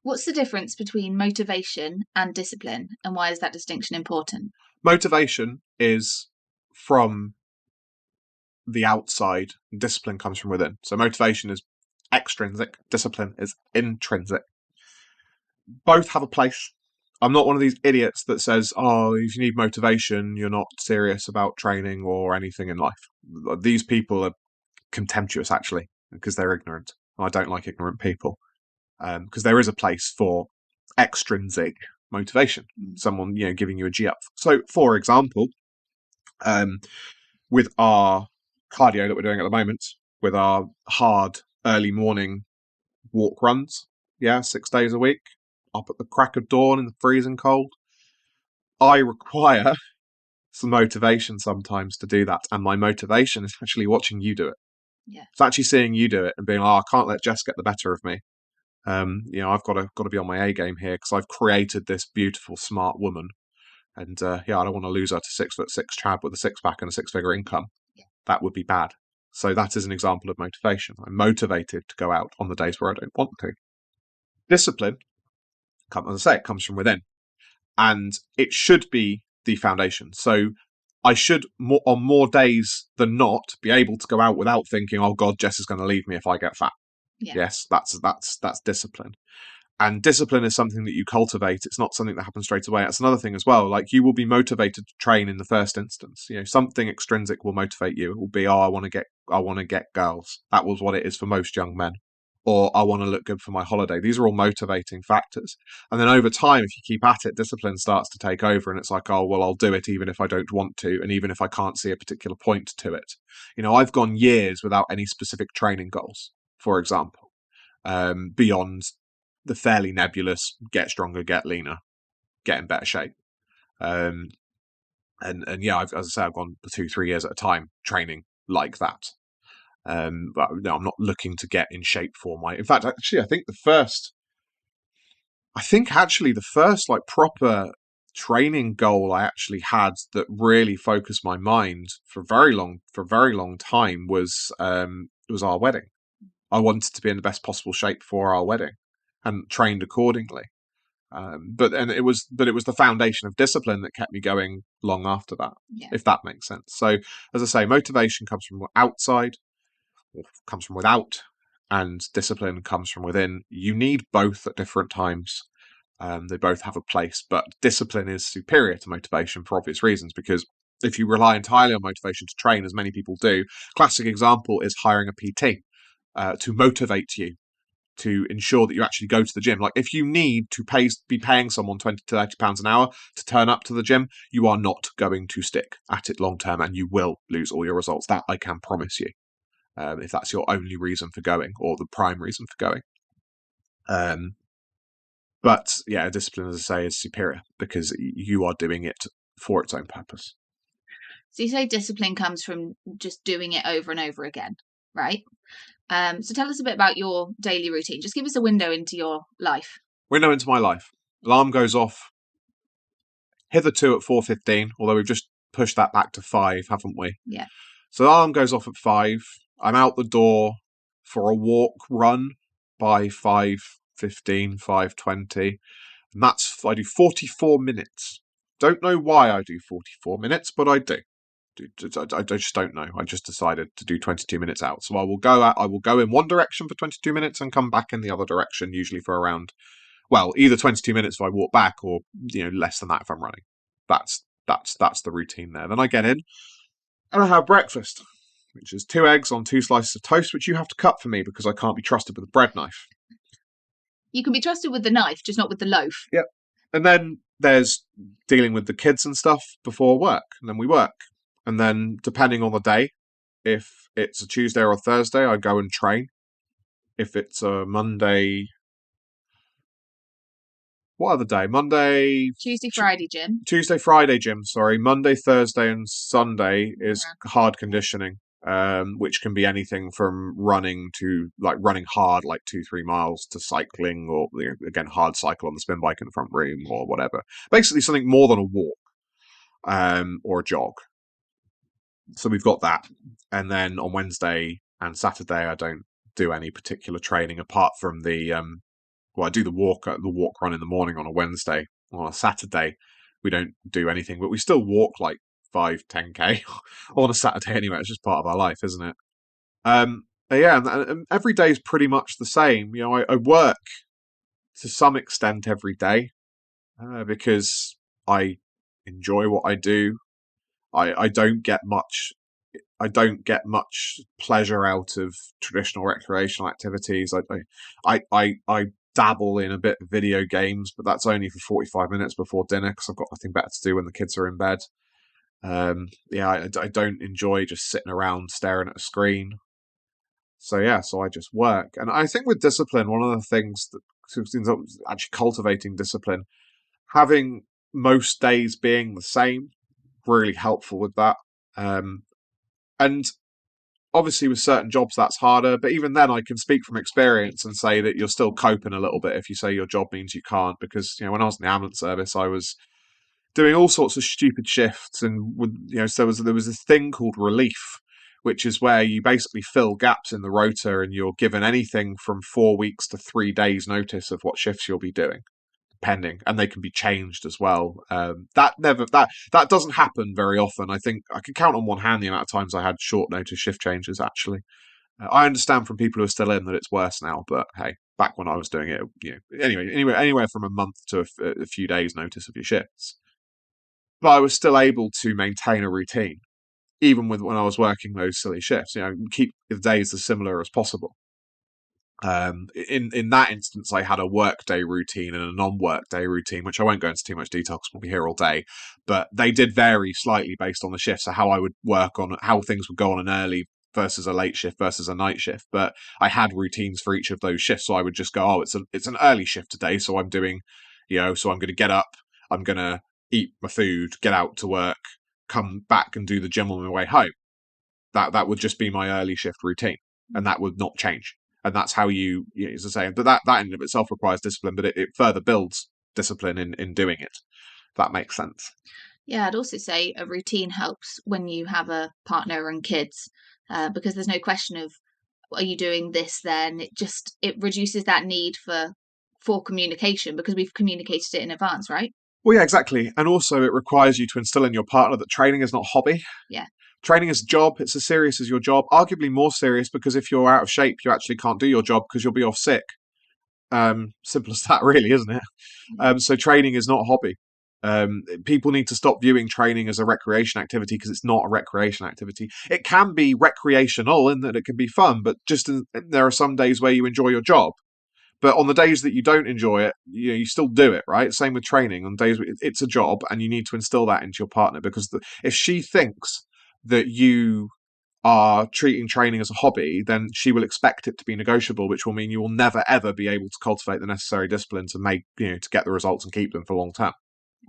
What's the difference between motivation and discipline, and why is that distinction important? Motivation is from the outside, discipline comes from within. So motivation is extrinsic, discipline is intrinsic. Both have a place. I'm not one of these idiots that says, oh, if you need motivation, you're not serious about training or anything in life. These people are contemptuous, actually, because they're ignorant. I don't like ignorant people, because there is a place for extrinsic motivation. Someone, giving you a G up. So, for example, with our cardio that we're doing at the moment, with our hard early morning walk runs, 6 days a week, up at the crack of dawn in the freezing cold, I require some motivation sometimes to do that. And my motivation is actually watching you do it. Yeah. It's actually seeing you do it and being like, I can't let Jess get the better of me. I've got to be on my A game here because I've created this beautiful, smart woman. And I don't want to lose her to 6'6" Chad with a six pack and a six-figure income. Yeah. That would be bad. So that is an example of motivation. I'm motivated to go out on the days where I don't want to. Discipline, as I say, it comes from within. And it should be the foundation. So I should, on more days than not, be able to go out without thinking, oh God, Jess is going to leave me if I get fat. Yeah. Yes, that's discipline. And discipline is something that you cultivate. It's not something that happens straight away. That's another thing as well. Like, you will be motivated to train in the first instance. Something extrinsic will motivate you. It will be, I want to get girls. That was what it is for most young men. Or I want to look good for my holiday. These are all motivating factors. And then over time, if you keep at it, discipline starts to take over, and it's like, oh, well, I'll do it even if I don't want to, and even if I can't see a particular point to it. I've gone years without any specific training goals, for example, beyond the fairly nebulous get stronger, get leaner, get in better shape. As I say, I've gone 2-3 years at a time training like that. But no, I'm not looking to get in shape for in fact, actually, I think the first like proper training goal I actually had that really focused my mind for a very long time was our wedding. I wanted to be in the best possible shape for our wedding and trained accordingly. But it was the foundation of discipline that kept me going long after that, if that makes sense. So, as I say, motivation comes from outside, or comes from without, and discipline comes from within. You need both at different times. They both have a place, but discipline is superior to motivation for obvious reasons, because if you rely entirely on motivation to train, as many people do, classic example is hiring a PT to motivate you, to ensure that you actually go to the gym. Like, if you need to be paying someone £20 to £30 an hour to turn up to the gym, you are not going to stick at it long term, and you will lose all your results. That I can promise you, if that's your only reason for going, or the prime reason for going. But yeah, discipline, as I say, is superior because you are doing it for its own purpose. So you say discipline comes from just doing it over and over again, right? So tell us a bit about your daily routine. Just give us a window into your life. Window into my life. Alarm goes off hitherto at 4:15, although we've just pushed that back to 5, haven't we? Yeah. So the alarm goes off at 5. I'm out the door for a walk run by 5:15, 5:20. And I do 44 minutes. Don't know why I do 44 minutes, but I do. I just don't know. I just decided to do 22 minutes out. So I will go in one direction for 22 minutes and come back in the other direction, usually for around, either 22 minutes if I walk back, or less than that if I'm running. That's the routine there. Then I get in and I have breakfast, which is 2 eggs on 2 slices of toast, which you have to cut for me because I can't be trusted with a bread knife. You can be trusted with the knife, just not with the loaf. Yep. And then there's dealing with the kids and stuff before work, and then we work. And then, depending on the day, if it's a Tuesday or a Thursday, I go and train. If it's a Monday... What other day? Monday... Tuesday, Friday gym. Tuesday, Friday gym, sorry. Monday, Thursday and Sunday is hard conditioning, which can be anything from running to, running hard, 2-3 miles, to cycling, or, again, hard cycle on the spin bike in the front room, or whatever. Basically something more than a walk, or a jog. So we've got that. And then on Wednesday and Saturday, I don't do any particular training apart from the Well, I do the walk run in the morning on a Wednesday. On a Saturday, we don't do anything, but we still walk like 5, 10K on a Saturday anyway. It's just part of our life, isn't it? Yeah, and every day is pretty much the same. I work to some extent every day because I enjoy what I do. I don't get much. I don't get much pleasure out of traditional recreational activities. I dabble in a bit of video games, but that's only for 45 minutes before dinner because I've got nothing better to do when the kids are in bed. Yeah, I don't enjoy just sitting around staring at a screen. So yeah, so I just work. And I think with discipline, one of the things that actually cultivating discipline, having most days being the same, really helpful with that. And obviously with certain jobs that's harder, but even then I can speak from experience and say that you're still coping a little bit if you say your job means you can't, because when I was in the ambulance service I was doing all sorts of stupid shifts, and so there was this thing called relief, which is where you basically fill gaps in the rota and you're given anything from 4 weeks to 3 days notice of what shifts you'll be doing, depending, and they can be changed as well. That doesn't happen very often. I think I can count on one hand the amount of times I had short notice shift changes. Actually, I understand from people who are still in that it's worse now, but hey, back when I was doing it, anywhere from a month to a few days notice of your shifts. But I was still able to maintain a routine, even with when I was working those silly shifts. Keep the days as similar as possible. In that instance, I had a workday routine and a non-workday routine, which I won't go into too much detail because we'll be here all day. But they did vary slightly based on the shift. So how I would work on how things would go on an early versus a late shift versus a night shift. But I had routines for each of those shifts. So I would just go, oh, it's an early shift today, so I'm doing, so I'm going to get up, I'm going to eat my food, get out to work, come back and do the gym on my way home. That would just be my early shift routine, and that would not change. And that's how as I say, but that in of itself requires discipline, but it further builds discipline in doing it. If that makes sense. Yeah, I'd also say a routine helps when you have a partner and kids, because there's no question of, are you doing this then? It reduces that need for communication because we've communicated it in advance, right? Well, yeah, exactly. And also, it requires you to instill in your partner that training is not a hobby. Yeah. Training is a job. It's as serious as your job, arguably more serious, because if you're out of shape, you actually can't do your job because you'll be off sick. Simple as that, really, isn't it? So training is not a hobby. People need to stop viewing training as a recreation activity, because it's not a recreation activity. It can be recreational in that it can be fun, but there are some days where you enjoy your job. But on the days that you don't enjoy it, you still do it, right? Same with training. On days it's a job, and you need to instill that into your partner, because if she thinks that you are treating training as a hobby, then she will expect it to be negotiable, which will mean you will never ever be able to cultivate the necessary discipline to make to get the results and keep them for long term.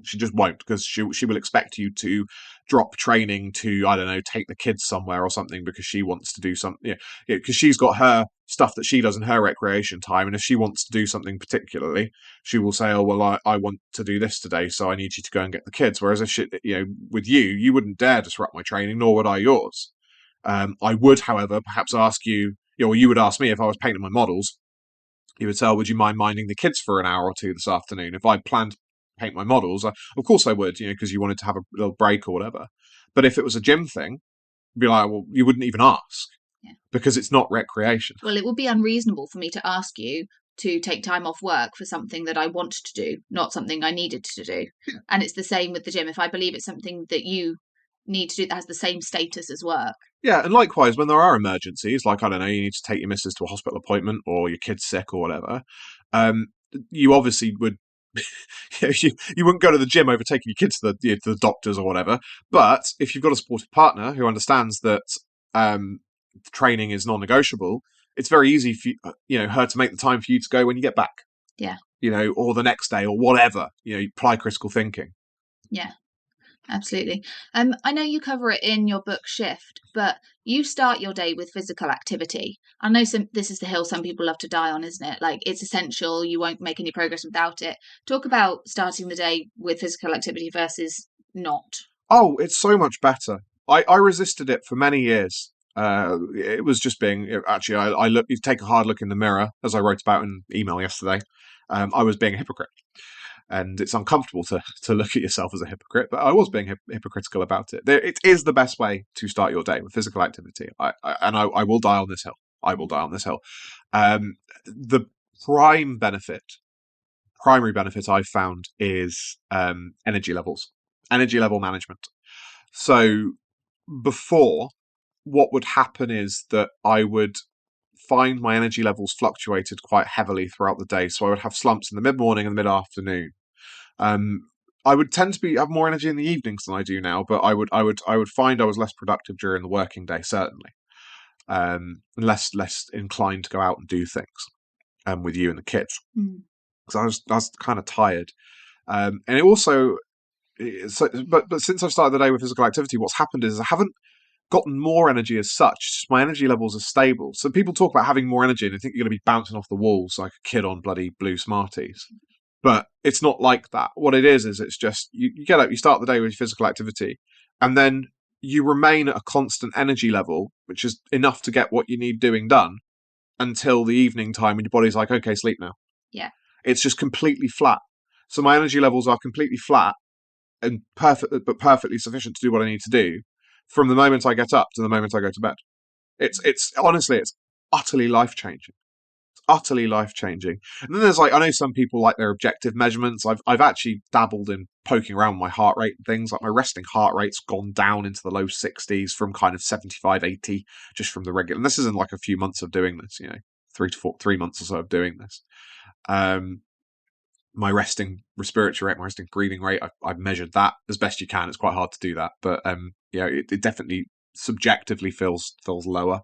She just won't, because she will expect you to drop training to, I don't know, take the kids somewhere or something, because she wants to do something. Because she's got her stuff that she does in her recreation time, and if she wants to do something particularly, she will say, "Oh well, I want to do this today, so I need you to go and get the kids." Whereas if with you wouldn't dare disrupt my training, nor would I yours. I would, however, perhaps ask you, or you would ask me if I was painting my models. You would say, oh, would you mind minding the kids for an hour or two this afternoon? If I planned to paint my models, of course I would, because you wanted to have a little break or whatever. But if it was a gym thing, you'd be like, well, you wouldn't even ask, Yeah. because it's not recreation. Well, it would be unreasonable for me to ask you to take time off work for something that I wanted to do, not something I needed to do. Yeah. And it's the same with the gym. If I believe it's something that you need to do that has the same status as work. Yeah, and likewise, when there are emergencies, like, I don't know, you need to take your missus to a hospital appointment, or your kid's sick or whatever, you obviously would you wouldn't go to the gym over taking your kids to the doctors or whatever. But if you've got a supportive partner who understands that training is non-negotiable, it's very easy for her to make the time for you to go when you get back. Yeah. Or the next day or whatever. You apply critical thinking. Yeah. Absolutely. I know you cover it in your book Shift, but you start your day with physical activity. I know this is the hill some people love to die on, isn't it? Like, it's essential. You won't make any progress without it. Talk about starting the day with physical activity versus not. Oh, it's so much better. I resisted it for many years. It was just being, actually, I look. You take a hard look in the mirror, as I wrote about in email yesterday. I was being a hypocrite. And it's uncomfortable to look at yourself as a hypocrite, but I was being hypocritical about it. It is the best way to start your day with physical activity. I will die on this hill. I will die on this hill. The primary benefit I've found is energy levels, energy level management. So before, what would happen is that I would find my energy levels fluctuated quite heavily throughout the day. So I would have slumps in the mid morning and the mid afternoon. Um, I would tend to have more energy in the evenings than I do now, but I would find I was less productive during the working day, certainly, less inclined to go out and do things with you and the kids, because I was kind of tired, and it also. But since I've started the day with physical activity, what's happened is I haven't gotten more energy as such. My energy levels are stable. So people talk about having more energy and they think you're going to be bouncing off the walls like a kid on bloody blue Smarties. But it's not like that. What it is it's just you get up, you start the day with physical activity, and then you remain at a constant energy level, which is enough to get what you need doing done until the evening time when your body's like, okay, sleep now. Yeah. It's just completely flat. So my energy levels are completely flat and perfectly sufficient to do what I need to do from the moment I get up to the moment I go to bed. It's honestly, it's utterly life changing. It's utterly life changing. And then there's I know some people like their objective measurements. I've actually dabbled in poking around my heart rate and things. Like my resting heart rate's gone down into the low 60s from kind of 75, 80, just from the regular. And this isn't like a few months of doing this, 3 months or so of doing this. My resting respiratory rate, my resting breathing rate, I've measured that as best you can. It's quite hard to do that, but it definitely subjectively feels lower.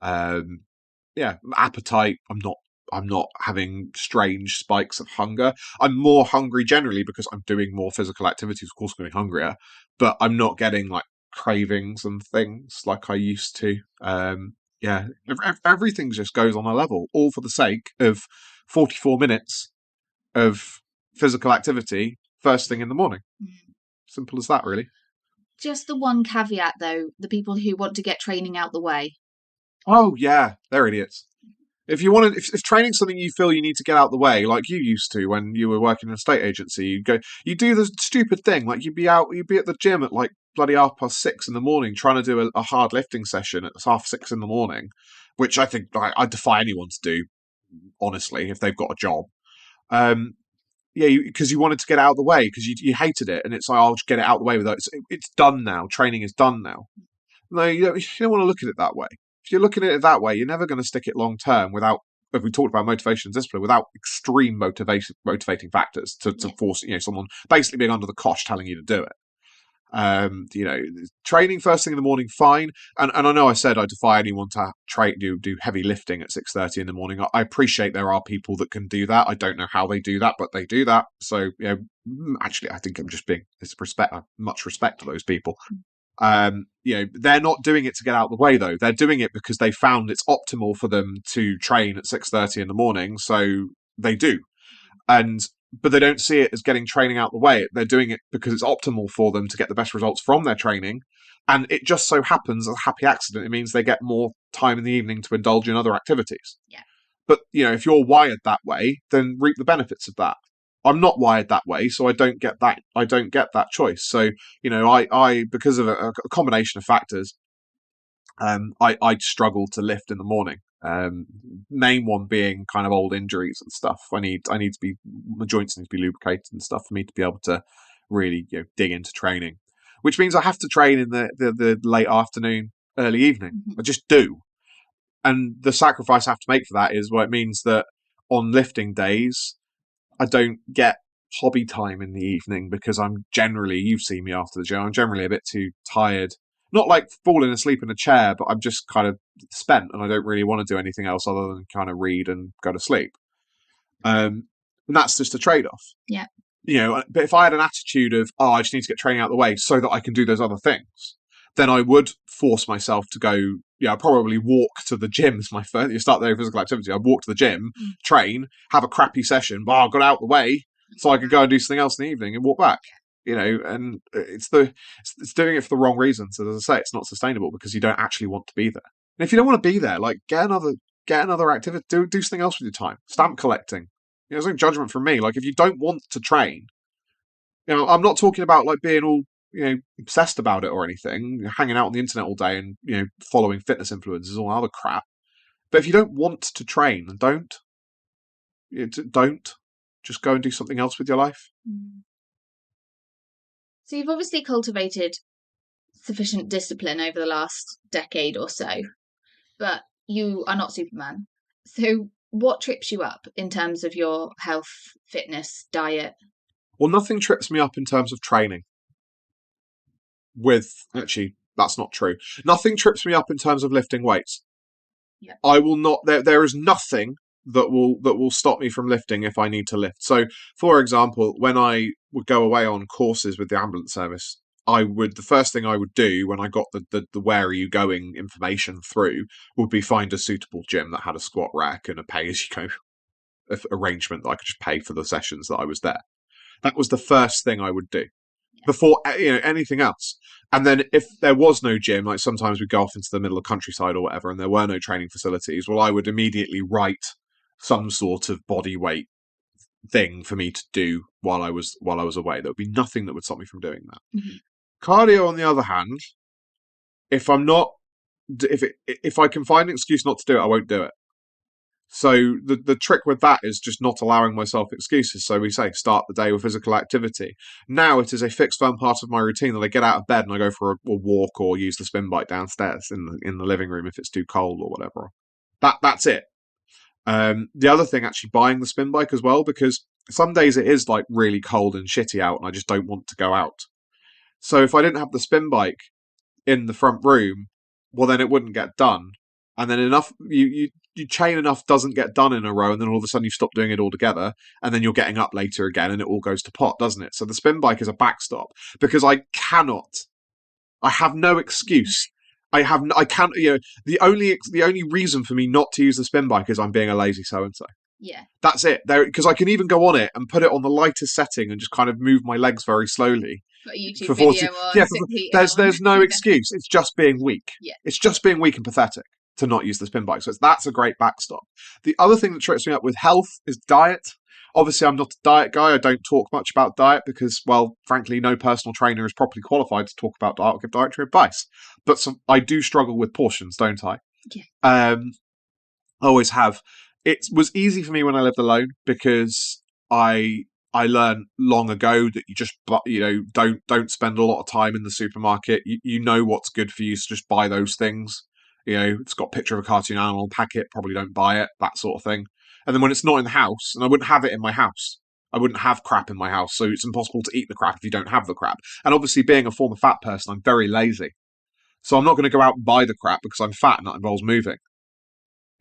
Appetite. I'm not having strange spikes of hunger. I'm more hungry generally because I'm doing more physical activities. Of course, I'm getting hungrier, but I'm not getting like cravings and things like I used to. Everything just goes on a level, all for the sake of 44 minutes of physical activity first thing in the morning. Simple as that, really. Just the one caveat, though, the people who want to get training out the way. Oh yeah, they're idiots. If training's something you feel you need to get out the way, like you used to when you were working in a state agency, you do the stupid thing, like you'd be at the gym at like bloody 6:30 in the morning trying to do a hard lifting session at 6:30 in the morning, which I think I defy anyone to do, honestly, if they've got a job. Because you wanted to get it out of the way because you hated it, and it's like, I'll just get it out of the way with it. It's done now. Training is done now. No, you don't want to look at it that way. If you're looking at it that way, you're never going to stick it long term without. If we talked about motivation and discipline, without extreme motivating factors to force someone basically being under the cosh telling you to do it. Training first thing in the morning, fine. And I know I said I defy anyone to do heavy lifting at 6:30 in the morning. I appreciate there are people that can do that. I don't know how they do that, but they do that. So actually, I think I'm just being much respect to those people. They're not doing it to get out of the way though. They're doing it because they found it's optimal for them to train at 6:30 in the morning. So they do. But they don't see it as getting training out the way. They're doing it because it's optimal for them to get the best results from their training. And it just so happens, as a happy accident, it means they get more time in the evening to indulge in other activities. Yeah. But, if you're wired that way, then reap the benefits of that. I'm not wired that way, so I don't get that. I don't get that choice. So, I because of a combination of factors, I struggle to lift in the morning. Main one being kind of old injuries and stuff. I need to be, my joints need to be lubricated and stuff for me to be able to really dig into training, which means I have to train in the late afternoon, early evening. I just do, and the sacrifice I have to make for that is it means that on lifting days I don't get hobby time in the evening because you've seen me after the gym, I'm generally a bit too tired. Not like falling asleep in a chair, but I'm just kind of spent and I don't really want to do anything else other than kind of read and go to sleep. And that's just a trade-off. Yeah. But if I had an attitude of, I just need to get training out of the way so that I can do those other things, then I would force myself to go, I'd probably walk to the gym as my first, you start there with physical activity. I'd walk to the gym, train, have a crappy session, but I got out of the way so I could go and do something else in the evening and walk back. And it's doing it for the wrong reasons. So as I say, it's not sustainable because you don't actually want to be there. And if you don't want to be there, like get another activity, do something else with your time. Stamp collecting, There's no judgment from me. Like, if you don't want to train, I'm not talking about like being all obsessed about it or anything, hanging out on the internet all day and following fitness influencers, all other crap. But if you don't want to train, then don't. Don't. Just go and do something else with your life. Mm. So you've obviously cultivated sufficient discipline over the last decade or so, but you are not Superman. So what trips you up in terms of your health, fitness, diet? Well, nothing trips me up in terms of training. Actually, that's not true. Nothing trips me up in terms of lifting weights. Yeah. I will not. There is nothing that will stop me from lifting if I need to lift. So, for example, when I would go away on courses with the ambulance service, the first thing I would do when I got the where are you going information through would be find a suitable gym that had a squat rack and a pay as you go arrangement that I could just pay for the sessions that I was there. That was the first thing I would do before anything else. And then if there was no gym, like sometimes we'd go off into the middle of countryside or whatever, and there were no training facilities, well, I would immediately write some sort of body weight thing for me to do while I was away. There would be nothing that would stop me from doing that. Mm-hmm. Cardio, on the other hand, if I'm not, if I can find an excuse not to do it, I won't do it. So the trick with that is just not allowing myself excuses. So we say start the day with physical activity. Now it is a fixed firm part of my routine that I get out of bed and I go for a walk or use the spin bike downstairs in the living room if it's too cold or whatever. That's it. The other thing, actually buying the spin bike as well, because some days it is like really cold and shitty out and I just don't want to go out. So if I didn't have the spin bike in the front room, well then it wouldn't get done. And then enough you chain enough doesn't get done in a row, and then all of a sudden you stop doing it altogether, and then you're getting up later again, and it all goes to pot, doesn't it? So the spin bike is a backstop because I have no excuse. I can't. The only reason for me not to use the spin bike is I'm being a lazy so and so. Yeah. That's it. There, because I can even go on it and put it on the lightest setting and just kind of move my legs very slowly. Got a YouTube For 40, video on, yeah, sit heating there's on. no excuse. It's just being weak. Yeah. It's just being weak and pathetic to not use the spin bike. So that's a great backstop. The other thing that trips me up with health is diet. Obviously, I'm not a diet guy. I don't talk much about diet because, well, frankly, no personal trainer is properly qualified to talk about diet or give dietary advice. But I do struggle with portions, don't I? Yeah. I always have. It was easy for me when I lived alone because I learned long ago that you just don't spend a lot of time in the supermarket. You know what's good for you, so just buy those things. It's got a picture of a cartoon animal, pack it, probably don't buy it, that sort of thing. And then when it's not in the house, and I wouldn't have it in my house. I wouldn't have crap in my house, so it's impossible to eat the crap if you don't have the crap. And obviously, being a former fat person, I'm very lazy. So I'm not going to go out and buy the crap because I'm fat and that involves moving.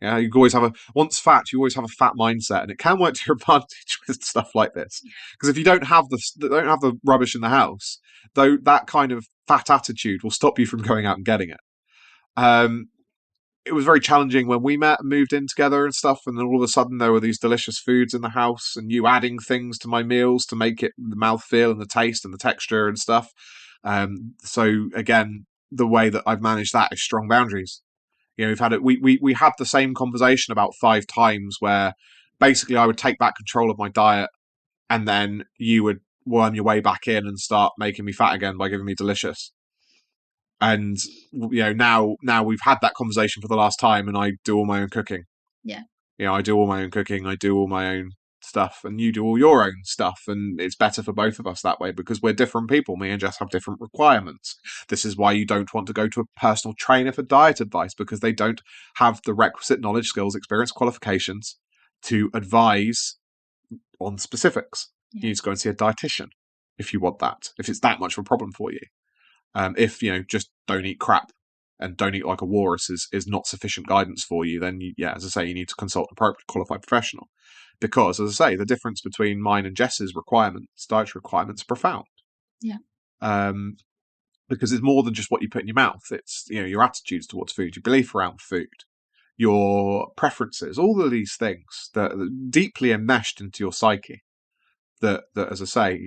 Yeah, you always have once fat, you always have a fat mindset, and it can work to your advantage with stuff like this. Because if you don't have the rubbish in the house, though, that kind of fat attitude will stop you from going out and getting it. Um, it was very challenging when we met and moved in together and stuff, and then all of a sudden there were these delicious foods in the house, and you adding things to my meals to make it the mouthfeel and the taste and the texture and stuff. So again, the way that I've managed that is strong boundaries. We've had it. We had the same conversation about 5 times where basically I would take back control of my diet, and then you would worm your way back in and start making me fat again by giving me delicious. And now we've had that conversation for the last time, and I do all my own cooking. Yeah. I do all my own cooking. I do all my own stuff, and you do all your own stuff, and it's better for both of us that way because we're different people. Me and Jess have different requirements. This is why you don't want to go to a personal trainer for diet advice because they don't have the requisite knowledge, skills, experience, qualifications to advise on specifics. Yeah. You need to go and see a dietitian if you want that, if it's that much of a problem for you. If just don't eat crap and don't eat like a walrus is not sufficient guidance for you, then as I say, you need to consult an appropriate qualified professional. Because, as I say, the difference between mine and Jess's requirements, dietary requirements, are profound. Yeah. Because it's more than just what you put in your mouth. It's your attitudes towards food, your belief around food, your preferences, all of these things that are deeply enmeshed into your psyche. That as I say,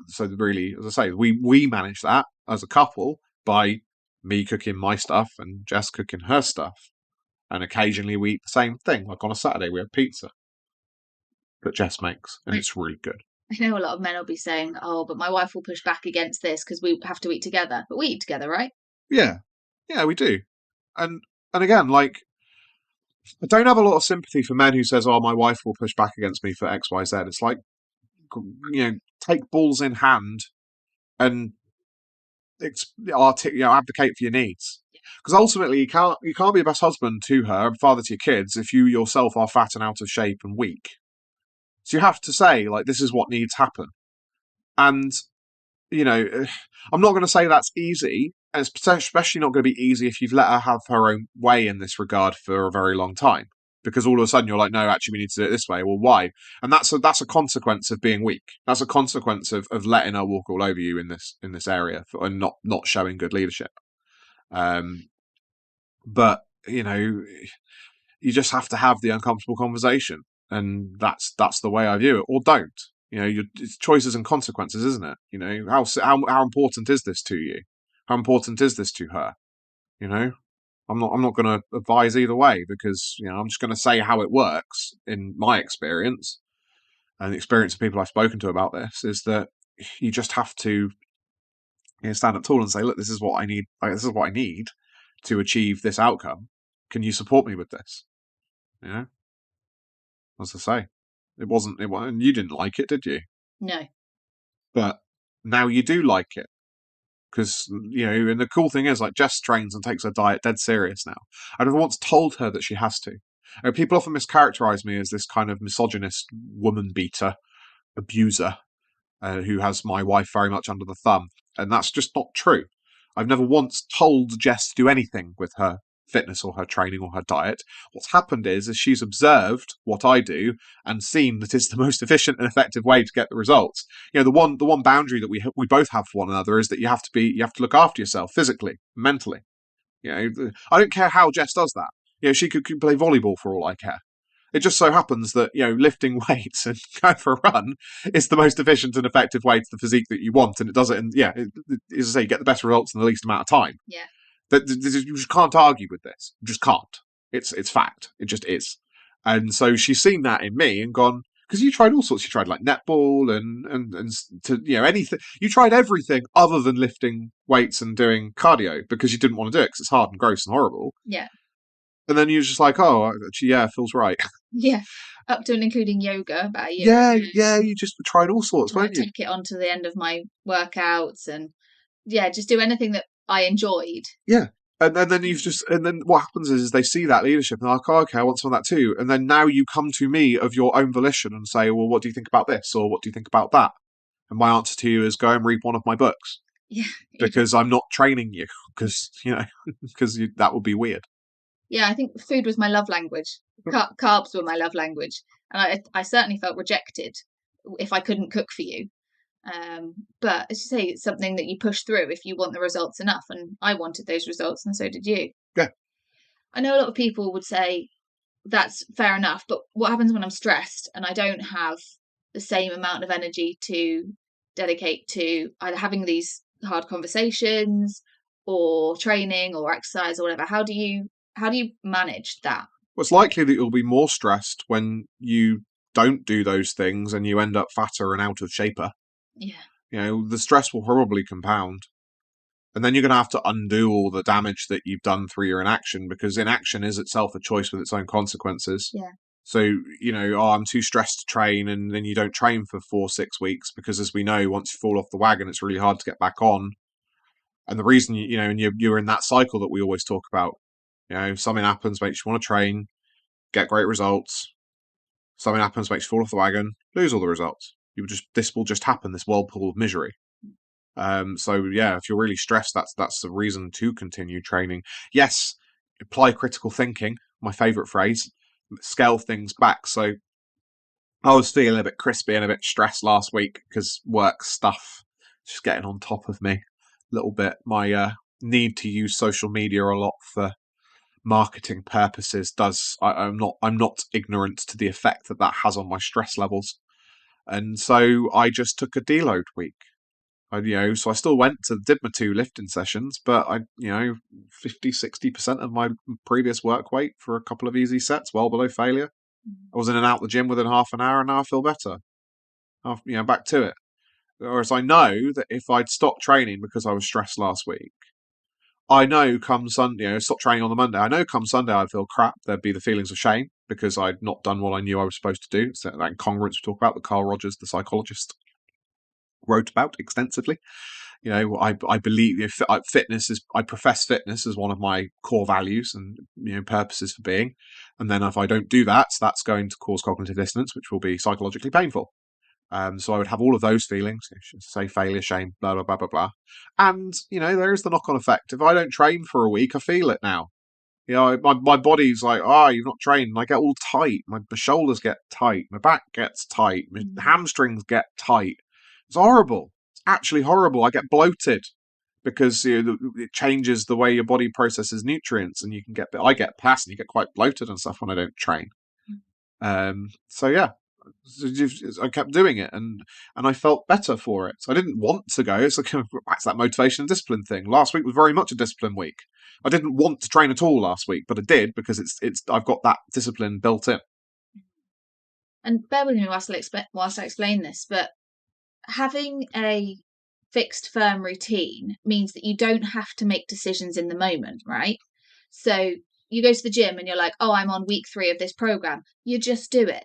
so really, as I say, we manage that as a couple by me cooking my stuff and Jess cooking her stuff, and occasionally we eat the same thing. Like on a Saturday, we have pizza. that Jess makes, and I, it's really good. I know a lot of men will be saying, "Oh, but my wife will push back against this because we have to eat together." But we eat together, right? Yeah, yeah, we do. And and again, like, I don't have a lot of sympathy for men who says, "Oh, my wife will push back against me for X, Y, Z." It's like, take balls in hand and advocate for your needs. Because ultimately, you can't be a best husband to her and father to your kids if you yourself are fat and out of shape and weak. So you have to say, like, this is what needs happen. And you know, I'm not going to say that's easy. And it's especially not going to be easy if you've let her have her own way in this regard for a very long time. Because all of a sudden you're like, no, actually, we need to do it this way. Well, why? And that's a consequence of being weak. That's a consequence of letting her walk all over you in this area and not showing good leadership. Um, but you just have to have the uncomfortable conversation, and that's the way I view it. Or don't. It's choices and consequences, isn't it? How important is this to you? How important is this to her? You know, I'm not going to advise either way because I'm just going to say how it works in my experience and the experience of people I've spoken to about this is that you just have to stand up tall and say, look, this is what I need. This is what I need to achieve this outcome. Can you support me with this? You know, as I say, and you didn't like it, did you? No. But now you do like it because and the cool thing is, like, Jess trains and takes her diet dead serious now. I never once told her that she has to. People often mischaracterize me as this kind of misogynist woman beater, abuser, who has my wife very much under the thumb, and that's just not true. I've never once told Jess to do anything with her fitness or her training or her diet. What's happened is she's observed what I do and seen that it's the most efficient and effective way to get the results. The one boundary that we both have for one another is that you have to look after yourself physically, mentally. I don't care how Jess does that. She could play volleyball for all I care. It just so happens that lifting weights and going for a run is the most efficient and effective way to the physique that you want, and it does it. And as I say, you get the best results in the least amount of time. Yeah. You just can't argue with this. You just can't. It's fact. It just is. And so she's seen that in me and gone, because you tried all sorts. You tried like netball and to anything. You tried everything other than lifting weights and doing cardio because you didn't want to do it because it's hard and gross and horrible. Yeah. And then you're just like, oh, actually, yeah, it feels right. Yeah. Up to and including yoga about a year Yeah, ago. yeah, you just tried all sorts, And I weren't you? take it on to the end of my workouts and just do anything that I enjoyed. Yeah. And then and then what happens is they see that leadership and they're like, oh, okay, I want some of that too. And then now you come to me of your own volition and say, well, what do you think about this? Or what do you think about that? And my answer to you is go and read one of my books Yeah. because I'm not training you because, because that would be weird. Yeah, I think food was my love language. Carbs were my love language. And I certainly felt rejected if I couldn't cook for you. But as you say, it's something that you push through if you want the results enough. And I wanted those results, and so did you. Yeah. I know a lot of people would say that's fair enough, but what happens when I'm stressed and I don't have the same amount of energy to dedicate to either having these hard conversations or training or exercise or whatever? How do you manage that? Well, it's likely that you'll be more stressed when you don't do those things and you end up fatter and out of shaper. Yeah. The stress will probably compound. And then you're going to have to undo all the damage that you've done through your inaction because inaction is itself a choice with its own consequences. Yeah. So, oh, I'm too stressed to train, and then you don't train for 4 6 weeks because, as we know, once you fall off the wagon, it's really hard to get back on. And the reason, and you're in that cycle that we always talk about, something happens, makes you want to train, get great results. Something happens, makes you fall off the wagon, lose all the results. This will just happen, this whirlpool of misery. So yeah, if you're really stressed, that's the reason to continue training. Yes, apply critical thinking, my favourite phrase. Scale things back. So I was feeling a bit crispy and a bit stressed last week because work stuff just getting on top of me a little bit. My need to use social media a lot for marketing purposes I'm not ignorant to the effect that has on my stress levels. And so I just took a deload week. So I still did my 2 lifting sessions, but 50, 60% of my previous work weight for a couple of easy sets, well below failure. Mm. I was in and out the gym within half an hour, and now I feel better. Back to it. Whereas I know that if I'd stopped training because I was stressed last week, I know come Sunday, stop training on the Monday. I know come Sunday I'd feel crap. There'd be the feelings of shame because I'd not done what I knew I was supposed to do. It's that incongruence we talk about that Carl Rogers, the psychologist, wrote about extensively. I believe fitness is. I profess fitness as one of my core values and purposes for being. And then if I don't do that, that's going to cause cognitive dissonance, which will be psychologically painful. So I would have all of those feelings, say failure, shame, blah, blah, blah, blah, blah. And, there is the knock on effect. If I don't train for a week, I feel it now. My body's like, you've not trained. And I get all tight. My shoulders get tight. My back gets tight. My Mm. hamstrings get tight. It's horrible. It's actually horrible. I get bloated because it changes the way your body processes nutrients, and I get past and you get quite bloated and stuff when I don't train. So yeah, I kept doing it, and I felt better for it. So I didn't want to go. It's like that's that motivation and discipline thing. Last week was very much a discipline week. I didn't want to train at all last week, but I did because it's I've got that discipline built in. And bear with me whilst I explain this, but having a fixed, firm routine means that you don't have to make decisions in the moment, right? So you go to the gym and you're like, oh, I'm on week 3 of this program. You just do it.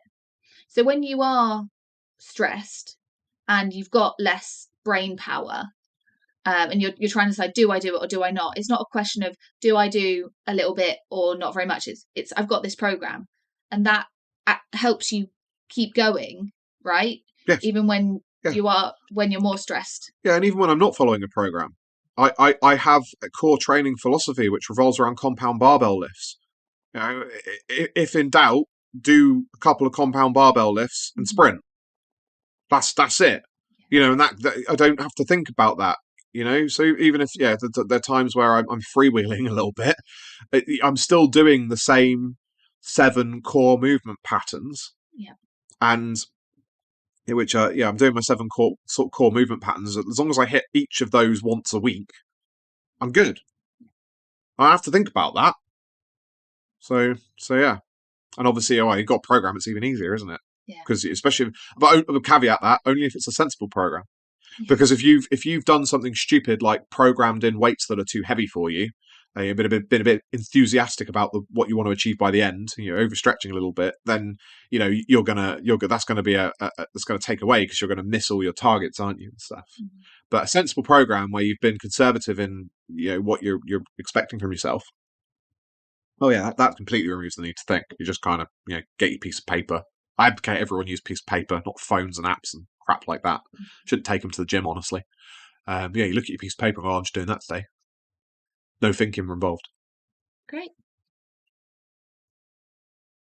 So when you are stressed and you've got less brain power, and you're trying to decide, do I do it or do I not? It's not a question of do I do a little bit or not very much. It's I've got this program, and that helps you keep going, right? Yes, Even yeah, when you're more stressed. yeah. And even when I'm not following a program, I have a core training philosophy which revolves around compound barbell lifts. If in doubt, do a couple of compound barbell lifts and Mm-hmm. sprint. That's it. And that I don't have to think about that. So even if there are times where I'm freewheeling a little bit, I'm still doing the same 7 core movement patterns, Yeah. and which are I'm doing my 7 core movement patterns. As long as I hit each of those once a week, I'm good. I have to think about that. So yeah. And obviously, you've got a program, it's even easier, isn't it? Yeah. Because especially, but I would caveat that only if it's a sensible program. Yeah. Because if you've done something stupid like programmed in weights that are too heavy for you, you've been a bit enthusiastic about what you want to achieve by the end, you're overstretching a little bit, then that's gonna be that's gonna take away because you're gonna miss all your targets, aren't you, and stuff. Mm-hmm. But a sensible program where you've been conservative in what you're expecting from yourself. Oh yeah, that completely removes the need to think. You just kind of get your piece of paper. I advocate everyone use a piece of paper, not phones and apps and crap like that. Shouldn't take them to the gym, honestly. You look at your piece of paper and go, I'm just doing that today. No thinking involved. Great.